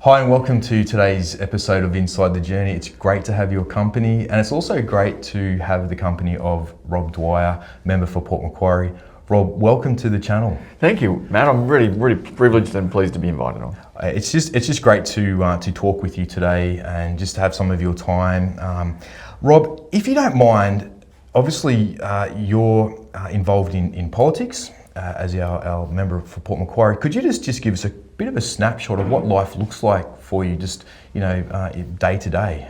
Hi and welcome to today's episode of Inside the Journey. It's great to have your company, and it's also great to have the company of Rob Dwyer, member for Port Macquarie. Rob, welcome to the channel. Thank you, Matt. I'm really privileged and pleased to be invited on. It's just great to talk with you today and just to have some of your time. Rob, if you don't mind, obviously you're involved in politics as our member for Port Macquarie. Could you just give us a bit of a snapshot of what life looks like for you, just day to day?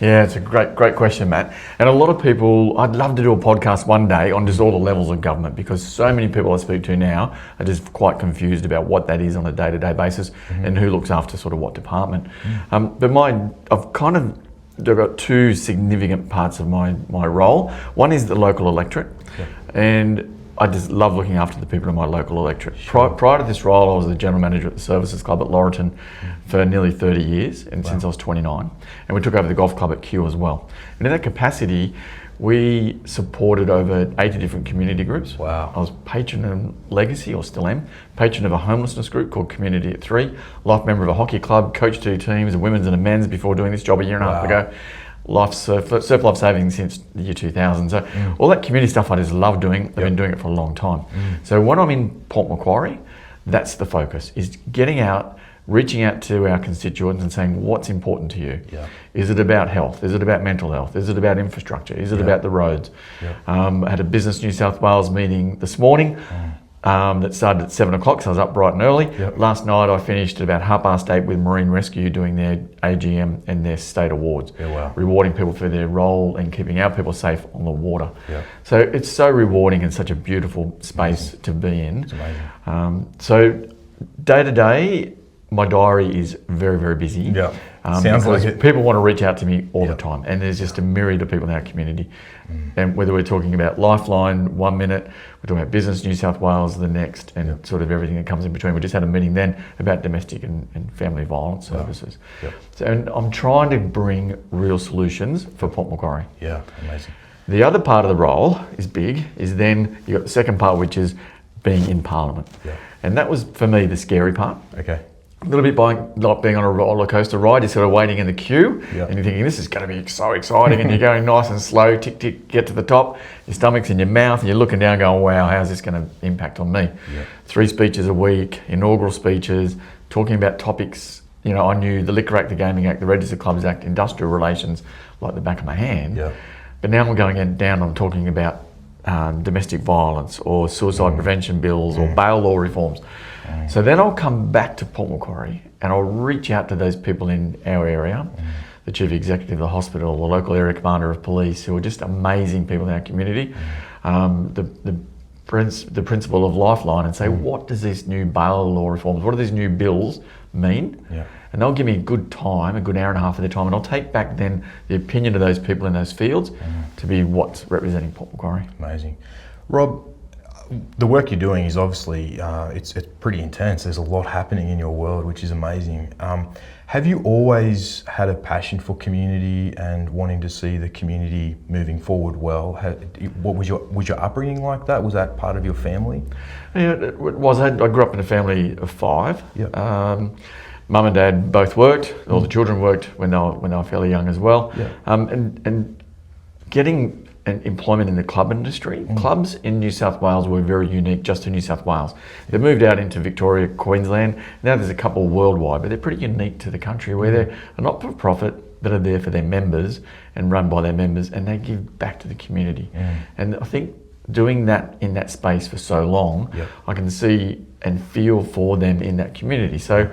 Yeah, it's a great question, Matt. And a lot of people, I'd love to do a podcast one day on just all the levels of government, because so many people I speak to now are just quite confused about what that is on a day-to-day basis and who looks after sort of what department. I've got two significant parts of my role. One is the local electorate, and I just love looking after the people in my local electorate. Sure. Prior to this role, I was the general manager at the Services Club at Laurelton for nearly 30 years, and since I was 29. And we took over the golf club at Kew as well. And in that capacity, we supported over 80 different community groups. Wow. I was patron of Legacy, or still am, patron of a homelessness group called Community at 3, life member of a hockey club, coached 2 teams, a women's and a men's before doing this job a year and a half ago. Surf life saving since the year 2000. So all that community stuff I just love doing. I've been doing it for a long time. So when I'm in Port Macquarie, that's the focus, is getting out, reaching out to our constituents and saying, what's important to you? Is it about health? Is it about mental health? Is it about infrastructure? Is it about the roads? I had a Business New South Wales meeting this morning that started at 7 o'clock, so I was up bright and early. Last night I finished at about 8:30 with Marine Rescue doing their AGM and their state awards, rewarding people for their role in keeping our people safe on the water. So it's so rewarding and such a beautiful space to be in. It's amazing. So day to day, my diary is very busy. Sounds like it. People want to reach out to me all the time, and there's just a myriad of people in our community. And whether we're talking about Lifeline 1 minute, we're talking about Business New South Wales the next, and sort of everything that comes in between. We just had a meeting then about domestic and family violence services. So, and I'm trying to bring real solutions for Port Macquarie. Amazing. The other part of the role is big, is then you've got the second part, which is being in Parliament. And that was, for me, the scary part. A little bit like being on a roller coaster ride. You're sort of waiting in the queue and you're thinking, this is going to be so exciting, and you're going nice and slow, tick, tick, get to the top, your stomach's in your mouth, and you're looking down going, wow, how's this going to impact on me? 3 speeches a week, inaugural speeches, talking about topics. I knew the Liquor Act, the Gaming Act, the Registered Clubs Act, industrial relations like the back of my hand. But now I'm going down, I'm talking about domestic violence or suicide prevention bills or bail law reforms. So then I'll come back to Port Macquarie and I'll reach out to those people in our area, the chief executive of the hospital, the local area commander of police, who are just amazing people in our community, the principal of Lifeline, and say, what does this new bail law reforms, what do these new bills mean? And they'll give me a good time, a good hour and a half of their time, and I'll take back then the opinion of those people in those fields to be what's representing Port Macquarie. Amazing. Rob, the work you're doing is obviously, it's pretty intense. There's a lot happening in your world, which is amazing. Have you always had a passion for community and wanting to see the community moving forward well? What was your upbringing like that? Was that part of your family? Yeah, it was. I grew up in a family of 5. Mum and Dad both worked. All the children worked when they were fairly young as well. And getting employment in the club industry. Clubs in New South Wales were very unique just to New South Wales. They moved out into Victoria, Queensland. Now there's a couple worldwide, but they're pretty unique to the country, where they're a not-for-profit that are there for their members and run by their members, and they give back to the community. And I think doing that in that space for so long, I can see and feel for them in that community. So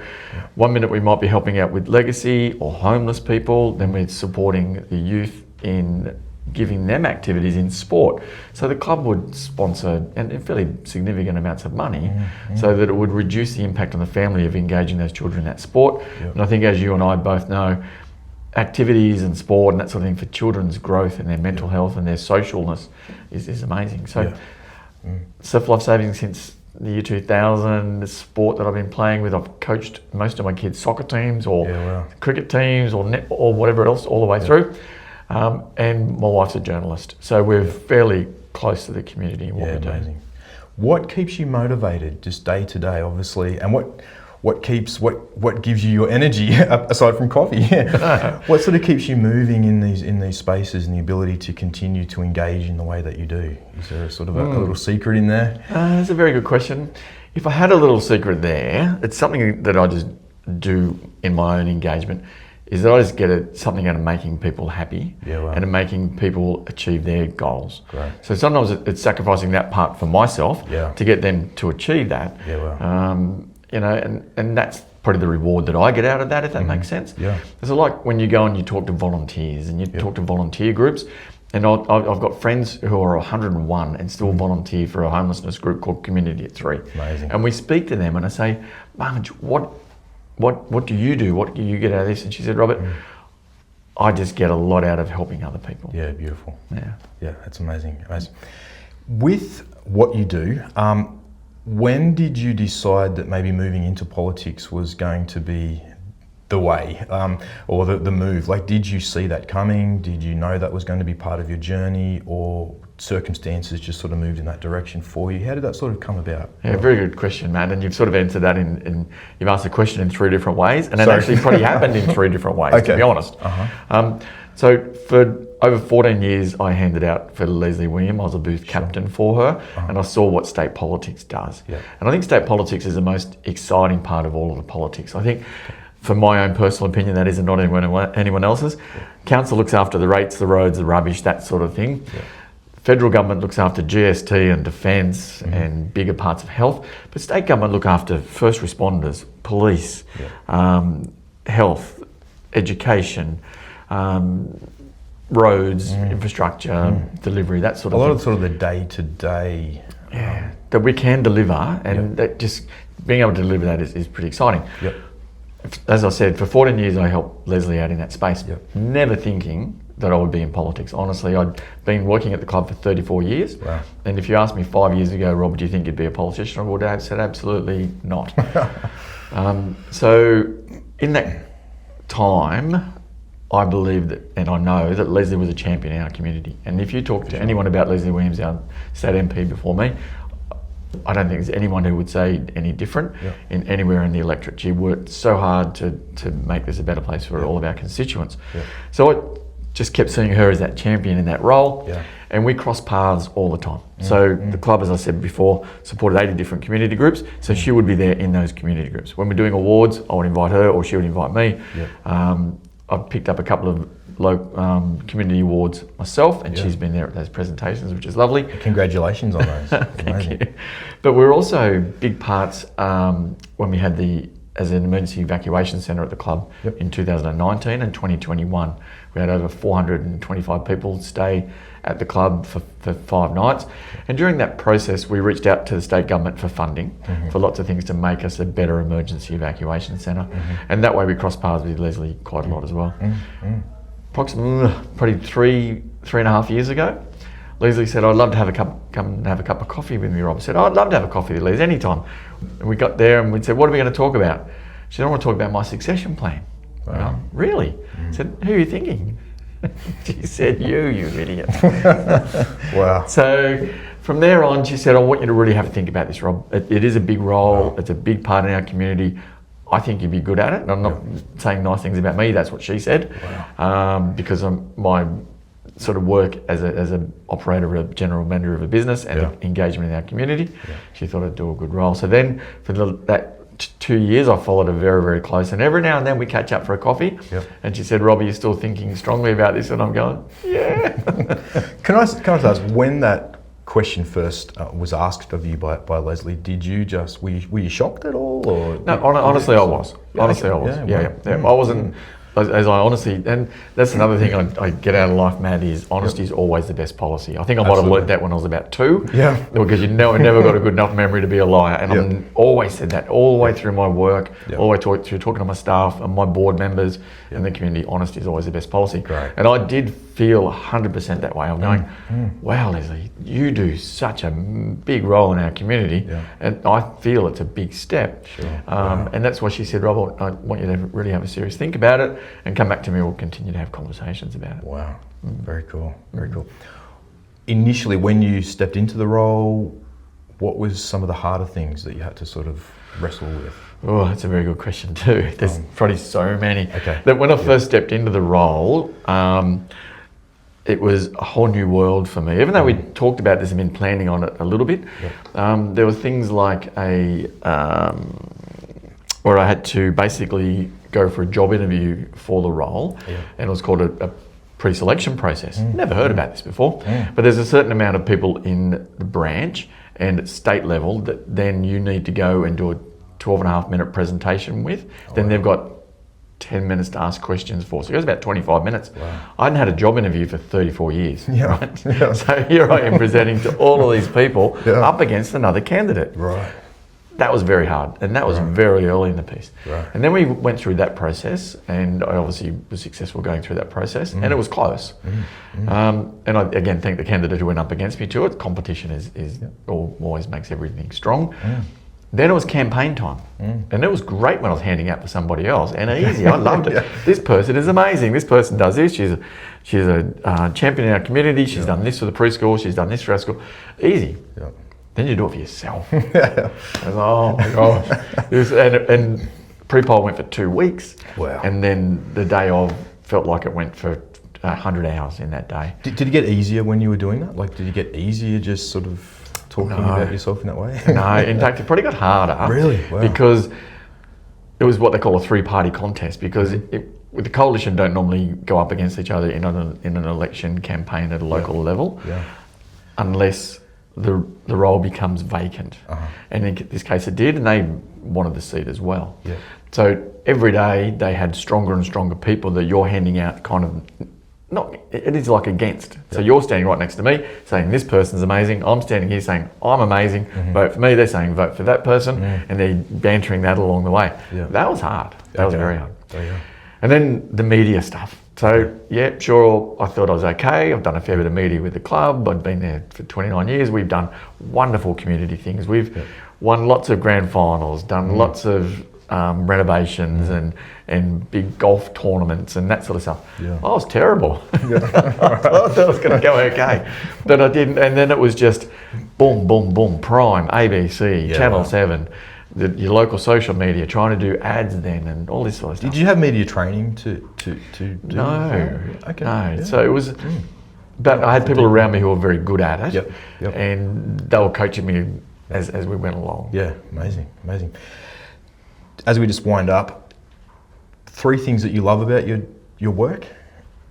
1 minute we might be helping out with Legacy or homeless people, then we're supporting the youth in giving them activities in sport. So the club would sponsor and fairly significant amounts of money so that it would reduce the impact on the family of engaging those children in that sport. And I think, as you and I both know, activities and sport and that sort of thing for children's growth and their mental health and their socialness is amazing. So surf life saving since the year 2000, the sport that I've been playing with, I've coached most of my kids' soccer teams or cricket teams or or whatever else all the way through. And my wife's a journalist, so we're fairly close to the community in what we do. What keeps you motivated just day to day, obviously, and what what gives you your energy aside from coffee? What sort of keeps you moving in these spaces and the ability to continue to engage in the way that you do? Is there a sort of a little secret in there? That's a very good question. If I had a little secret there, it's something that I just do in my own engagement, is that I just get something out of making people happy and of making people achieve their goals. Great. So sometimes it's sacrificing that part for myself to get them to achieve that. And that's probably the reward that I get out of that, if that makes sense. Yeah. It's like when you go and you talk to volunteers and you talk to volunteer groups, and I've got friends who are 101 and still volunteer for a homelessness group called Community at 3. Amazing. And we speak to them and I say, Marge, what do you do? What do you get out of this? And she said, Robert, I just get a lot out of helping other people. Yeah, beautiful. Yeah. Yeah, that's amazing. With what you do, when did you decide that maybe moving into politics was going to be the way, or the move? Like, did you see that coming? Did you know that was going to be part of your journey, or circumstances just sort of moved in that direction for you? How did that sort of come about? Yeah, very good question, Matt. And you've sort of answered that you've asked the question in 3 different ways, and it actually probably happened in 3 different ways, to be honest. So for over 14 years, I handed out for Leslie William. I was a booth captain for her, and I saw what state politics does. Yeah. And I think state politics is the most exciting part of all of the politics. I think, for my own personal opinion, that isn't not anyone else's. Council looks after the rates, the roads, the rubbish, that sort of thing. Yeah. Federal government looks after GST and defence and bigger parts of health, but state government look after first responders, police, health, education, roads, infrastructure, delivery, that sort of thing. A lot of sort of the day-to-day. That we can deliver, and that just being able to deliver that is pretty exciting. Yep. As I said, for 14 years I helped Leslie out in that space, never thinking that I would be in politics. Honestly, I'd been working at the club for 34 years. Wow. And if you asked me 5 years ago, Robert, do you think you'd be a politician? I would have said absolutely not. So in that time, I believe that, and I know that Leslie was a champion in our community. And if you talk to anyone about Leslie Williams, our state MP before me, I don't think there's anyone who would say any different in anywhere in the electorate. She worked so hard to make this a better place for all of our constituents. So I just kept seeing her as that champion in that role, and we crossed paths all the time. So the club, as I said before, supported 80 different community groups, so she would be there in those community groups. When we're doing awards, I would invite her or she would invite me. I've picked up a couple of local community awards myself, and she's been there at those presentations, which is lovely. Congratulations on those. Thank you. But we're also big parts when we had as an emergency evacuation centre at the club in 2019 and 2021. We had over 425 people stay at the club for 5 nights. And during that process, we reached out to the state government for funding for lots of things to make us a better emergency evacuation centre. And that way we crossed paths with Leslie quite a lot as well. Approximately probably three and a half years ago, Leslie said, I'd love to come and have a cup of coffee with me, Rob. I said, I'd love to have a coffee with you, Leslie, anytime. And we got there and we said, what are we going to talk about? She said, I want to talk about my succession plan. Wow. Really? I said, who are you thinking? She said, you idiot. Wow. So from there on, she said, I want you to really have a think about this, Rob. It is a big role. It's a big part in our community. I think you'd be good at it. And I'm not saying nice things about me. That's what she said. Wow. Because my sort of work as an operator, a general manager of a business and engagement in our community, she thought I'd do a good role. So then for that 2 years, I followed her very, very close. And every now and then we catch up for a coffee. And she said, Rob, are you still thinking strongly about this? And I'm going, yeah. Can I ask, when that question first was asked of you by Leslie, were you shocked at all? Or no, honestly I was. Honestly I was. I wasn't, as I honestly, and that's another thing I get out of life, Matt, is honesty is always the best policy. I think I might have learnt that when I was about 2. Because I never got a good enough memory to be a liar. And I've always said that all the way through my work, all the way through talking to my staff and my board members and the community. Honesty is always the best policy. Great. And I did feel 100% that way. I'm going, wow, Leslie, you do such a big role in our community, and I feel it's a big step. And that's why she said, Rob, I want you to really have a serious think about it and come back to me. We'll continue to have conversations about it. Wow, very cool, very cool. Initially, when you stepped into the role, what was some of the harder things that you had to sort of wrestle with? Oh, that's a very good question too. There's probably so many. Okay. That when I first stepped into the role, it was a whole new world for me. Even though we talked about this and been planning on it a little bit, there were things like where I had to basically go for a job interview for the role, and it was called a pre-selection process. Never heard about this before, but there's a certain amount of people in the branch and at state level that then you need to go and do a 12.5-minute presentation with. Then they've got 10 minutes to ask questions for. So it goes about 25 minutes. Wow. I hadn't had a job interview for 34 years, right? Yeah. So here I am presenting to all of these people up against another candidate. Right. That was very hard, and that was very early in the piece. Right. And then we went through that process, and I obviously was successful going through that process, and it was close. And I again thank the candidate who went up against me to it. Competition is always makes everything strong. Then it was campaign time, and it was great when I was handing out for somebody else, and easy. I loved it. This person is amazing. This person does this. She's a champion in our community. She's done this for the preschool. She's done this for our school. Easy. Then you do it for yourself. I was, oh my gosh. And pre-poll went for 2 weeks. Wow. And then the day of felt like it went for 100 hours in that day. Did it get easier when you were doing that? Like, did you get easier just sort of talking about yourself in that way? No, in fact, it probably got harder. Really? Wow. Because it was what they call a 3-party contest, because with the coalition don't normally go up against each other in an election campaign at a local level, unless the role becomes vacant. And in this case it did, and they wanted the seat as well. So every day they had stronger and stronger people that you're handing out kind of, it is like against. So you're standing right next to me saying this person's amazing, I'm standing here saying I'm amazing, vote for me, they're saying vote for that person, and they're bantering that along the way. That was hard, that was very hard. And then the media stuff. So sure, I thought I was okay. I've done a fair bit of media with the club. I've been there for 29 years. We've done wonderful community things. We've won lots of grand finals, done lots of renovations and big golf tournaments and that sort of stuff. I was terrible. I thought it was going to go okay, but I didn't. And then it was just boom, boom, boom, Prime, ABC, Channel 7. Your local social media, trying to do ads then and all this sort of stuff. Did you have media training to do? No. Okay. No. So it was, but I had people around me who were very good at it, and they were coaching me as we went along. Yeah, amazing. As we just wind up, 3 things that you love about your work,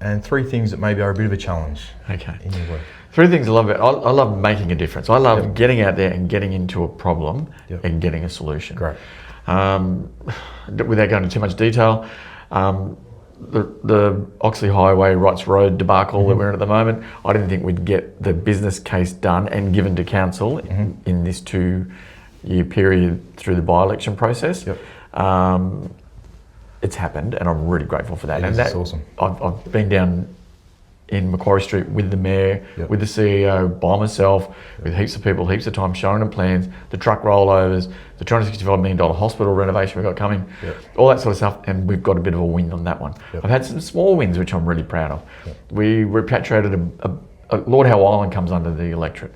and 3 things that maybe are a bit of a challenge in your work. 3 things I love about it. I love making a difference. I love getting out there and getting into a problem and getting a solution. Great. Without going into too much detail, the Oxley Highway, Wrights Road debacle that we're in at the moment, I didn't think we'd get the business case done and given to council in this 2-year period through the by-election process. It's happened, and I'm really grateful for that. That's awesome. I've been down in Macquarie Street with the mayor, with the CEO, by myself, with heaps of people, heaps of time, showing them plans, the truck rollovers, the $265 million hospital renovation we've got coming, all that sort of stuff, and we've got a bit of a win on that one. I've had some small wins, which I'm really proud of. We repatriated Lord Howe Island comes under the electorate,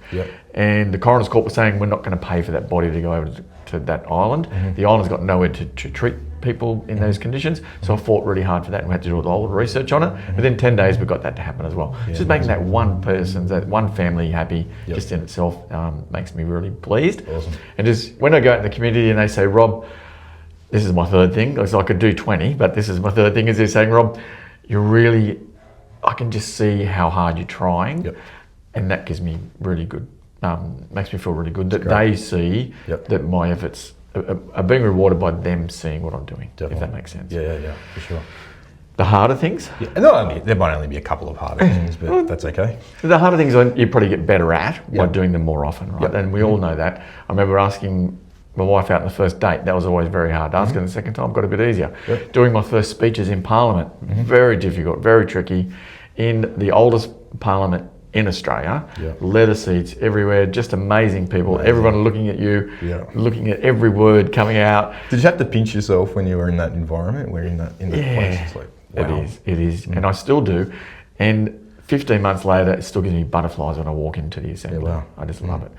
and the Coroner's Court was saying we're not going to pay for that body to go over to that island. The island's got nowhere to treat people in those conditions, so I fought really hard for that, and we had to do a lot of research on it. Within 10 days we got that to happen as well. Just making that one person, that one family happy, just in itself makes me really pleased. And just when I go out in the community and they say, Rob, this is my 3rd thing, so I could do 20, but this is my 3rd thing, is they're saying, Rob, I can just see how hard you're trying, and that gives me really good, makes me feel really good that they see that my efforts are being rewarded by them seeing what I'm doing, if that makes sense. Yeah, for sure. The harder things? There might only be a couple of harder things, but that's okay. The harder things you probably get better at by doing them more often, right? And we all know that. I remember asking my wife out on the first date, that was always very hard. Asking the second time got a bit easier. Doing my first speeches in Parliament, very difficult, very tricky. In the oldest Parliament in Australia, leather seats everywhere, just amazing people, everyone looking at you, looking at every word coming out. Did you have to pinch yourself when you were in that environment, in that place? It's like, wow. It is, and I still do. And 15 months later, it still gives me butterflies when I walk into the assembly. I just love it.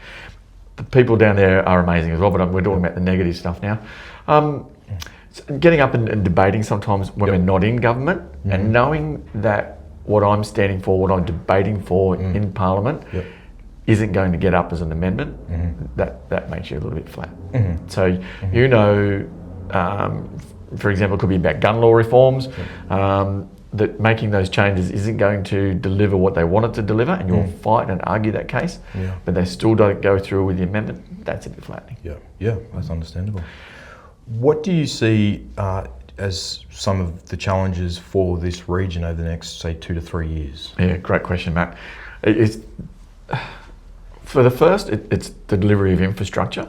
the people down there are amazing as well, but we're talking about the negative stuff now. So getting up and debating sometimes when we're not in government, and knowing that what I'm standing for, what I'm debating for in Parliament, isn't going to get up as an amendment, that makes you a little bit flat. So for example, it could be about gun law reforms, that making those changes isn't going to deliver what they want it to deliver, and you'll fight and argue that case, but they still don't go through with the amendment. That's a bit flattening. Yeah, that's understandable. What do you see as some of the challenges for this region over the next, say, 2 to 3 years? Yeah, great question, Matt. For the first, it's the delivery of infrastructure,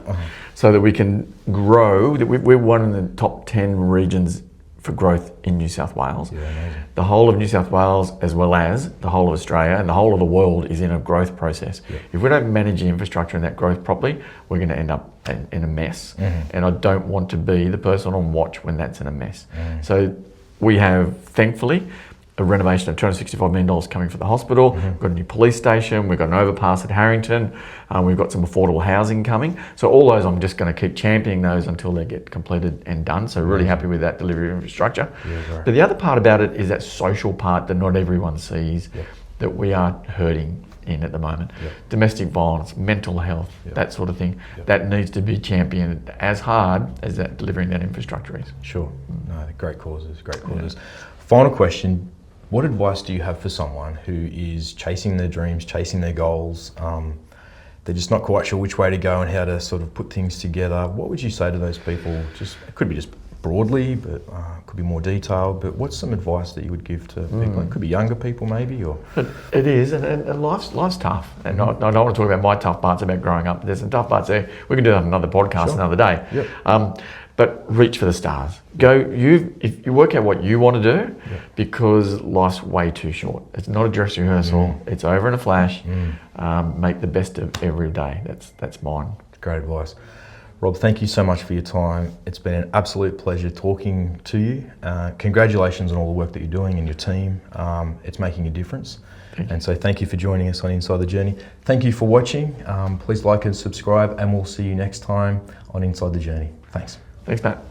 so that we can grow. We're one of the top 10 regions for growth in New South Wales. Yeah, amazing. The whole of New South Wales, as well as the whole of Australia and the whole of the world, is in a growth process. If we don't manage the infrastructure and that growth properly, we're going to end up in a mess. And I don't want to be the person on watch when that's in a mess. So we have, thankfully, a renovation of $265 million coming for the hospital. We've got a new police station. We've got an overpass at Harrington. We've got some affordable housing coming. So all those, I'm just going to keep championing those until they get completed and done. So really happy with that delivery of infrastructure. But the other part about it is that social part that not everyone sees, that we are hurting in at the moment. Domestic violence, mental health, that sort of thing. That needs to be championed as hard as that delivering that infrastructure is. Sure. No, great causes, great causes. Final question. What advice do you have for someone who is chasing their dreams, chasing their goals? They're just not quite sure which way to go and how to sort of put things together. What would you say to those people? It could be just broadly, but could be more detailed. But what's some advice that you would give to people? It could be younger people, maybe, or it is, and life's tough. And I don't want to talk about my tough parts about growing up. There's some tough parts there. We can do that on another podcast another day. But reach for the stars. If you work out what you want to do, because life's way too short. It's not a dress rehearsal. It's over in a flash. Make the best of every day. That's mine. Great advice. Rob, thank you so much for your time. It's been an absolute pleasure talking to you. Congratulations on all the work that you're doing and your team. It's making a difference. And so thank you for joining us on Inside the Journey. Thank you for watching. Please like and subscribe, and we'll see you next time on Inside the Journey. Thanks. Thanks, Matt.